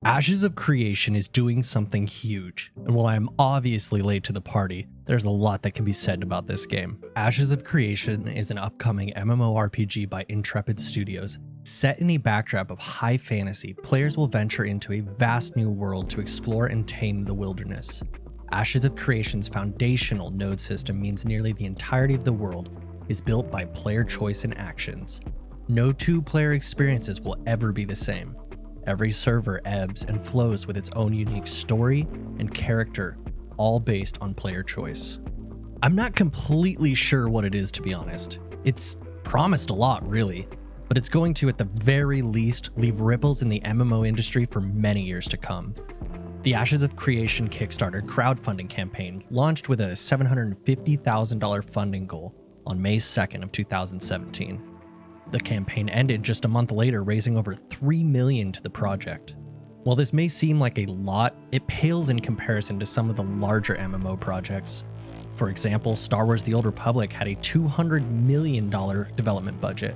Ashes of Creation is doing something huge, and while I am obviously late to the party, there's a lot that can be said about this game. Ashes of Creation is an upcoming MMORPG by Intrepid Studios. Set in a backdrop of high fantasy, players will venture into a vast new world to explore and tame the wilderness. Ashes of Creation's foundational node system means nearly the entirety of the world is built by player choice and actions. No two player experiences will ever be the same. Every server ebbs and flows with its own unique story and character, all based on player choice. I'm not completely sure what it is, to be honest. It's promised a lot, really, but it's going to, at the very least, leave ripples in the MMO industry for many years to come. The Ashes of Creation Kickstarter crowdfunding campaign launched with a $750,000 funding goal on May 2nd of 2017. The campaign ended just a month later, raising over $3 million to the project. While this may seem like a lot, it pales in comparison to some of the larger MMO projects. For example, Star Wars: The Old Republic had a $200 million development budget.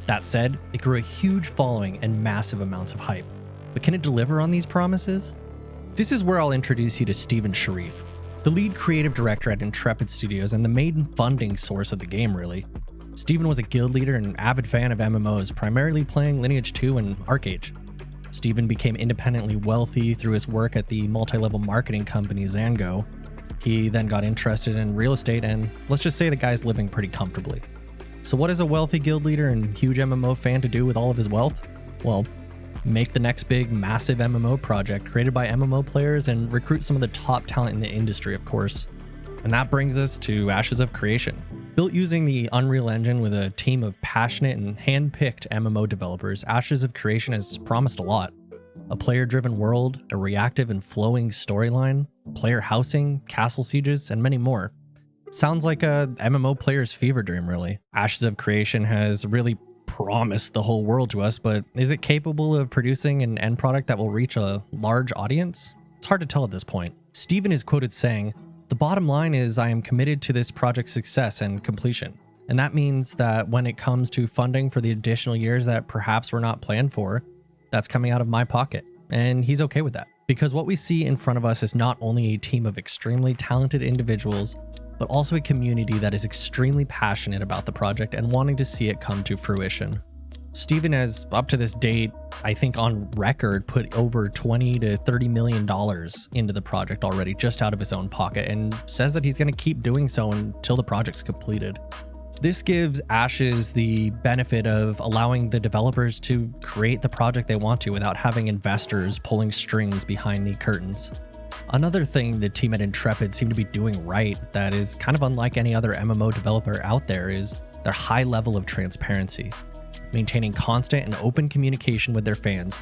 That said, it grew a huge following and massive amounts of hype. But can it deliver on these promises? This is where I'll introduce you to Steven Sharf, the lead creative director at Intrepid Studios and the main funding source of the game, really. Steven was a guild leader and an avid fan of MMOs, primarily playing Lineage 2 and Arcade. Steven became independently wealthy through his work at the multi-level marketing company Zango. He then got interested in real estate, and let's just say the guy's living pretty comfortably. So what is a wealthy guild leader and huge MMO fan to do with all of his wealth? Well, make the next big, massive MMO project created by MMO players and recruit some of the top talent in the industry, of course. And that brings us to Ashes of Creation. Built using the Unreal Engine with a team of passionate and hand-picked MMO developers, Ashes of Creation has promised a lot. A player-driven world, a reactive and flowing storyline, player housing, castle sieges, and many more. Sounds like a MMO player's fever dream, really. Ashes of Creation has really promised the whole world to us, but is it capable of producing an end product that will reach a large audience? It's hard to tell at this point. Steven is quoted saying, "The bottom line is I am committed to this project's success and completion. And that means that when it comes to funding for the additional years that perhaps were not planned for, that's coming out of my pocket." And he's okay with that. Because what we see in front of us is not only a team of extremely talented individuals, but also a community that is extremely passionate about the project and wanting to see it come to fruition. Steven has, up to this date, I think on record, put over $20 to $30 million into the project already, just out of his own pocket, and says that he's going to keep doing so until the project's completed. This gives Ashes the benefit of allowing the developers to create the project they want to without having investors pulling strings behind the curtains. Another thing the team at Intrepid seem to be doing right that is kind of unlike any other MMO developer out there is their high level of transparency. Maintaining constant and open communication with their fans,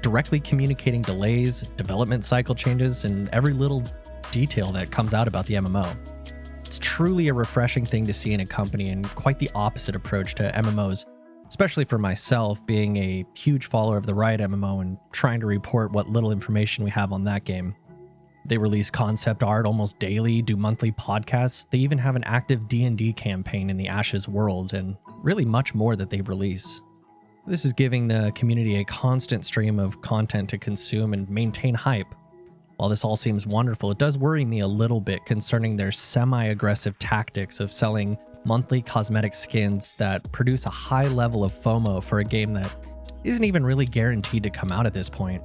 directly communicating delays, development cycle changes, and every little detail that comes out about the MMO. It's truly a refreshing thing to see in a company and quite the opposite approach to MMOs, especially for myself being a huge follower of the Riot MMO and trying to report what little information we have on that game. They release concept art almost daily, do monthly podcasts. They even have an active D&D campaign in the Ashes world, and really much more that they release. This is giving the community a constant stream of content to consume and maintain hype. While this all seems wonderful, it does worry me a little bit concerning their semi-aggressive tactics of selling monthly cosmetic skins that produce a high level of FOMO for a game that isn't even really guaranteed to come out at this point.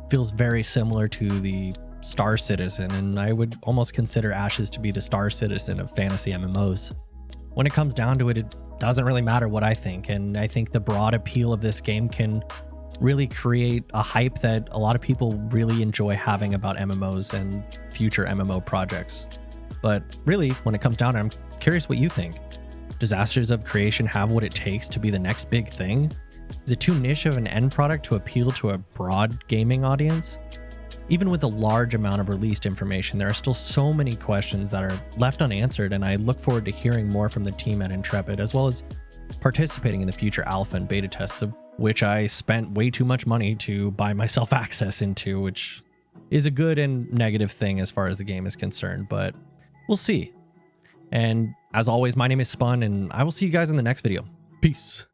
Feels very similar to the Star Citizen, and I would almost consider Ashes to be the Star Citizen of fantasy MMOs. When it comes down to it, it doesn't really matter what I think, and I think the broad appeal of this game can really create a hype that a lot of people really enjoy having about MMOs and future MMO projects. But really, when it comes down to it, I'm curious what you think. Does Ashes of Creation have what it takes to be the next big thing? Is it too niche of an end product to appeal to a broad gaming audience? Even with the large amount of released information, there are still so many questions that are left unanswered, and I look forward to hearing more from the team at Intrepid, as well as participating in the future alpha and beta tests, of which I spent way too much money to buy myself access into, which is a good and negative thing as far as the game is concerned, but we'll see. And as always, my name is Spun, and I will see you guys in the next video. Peace.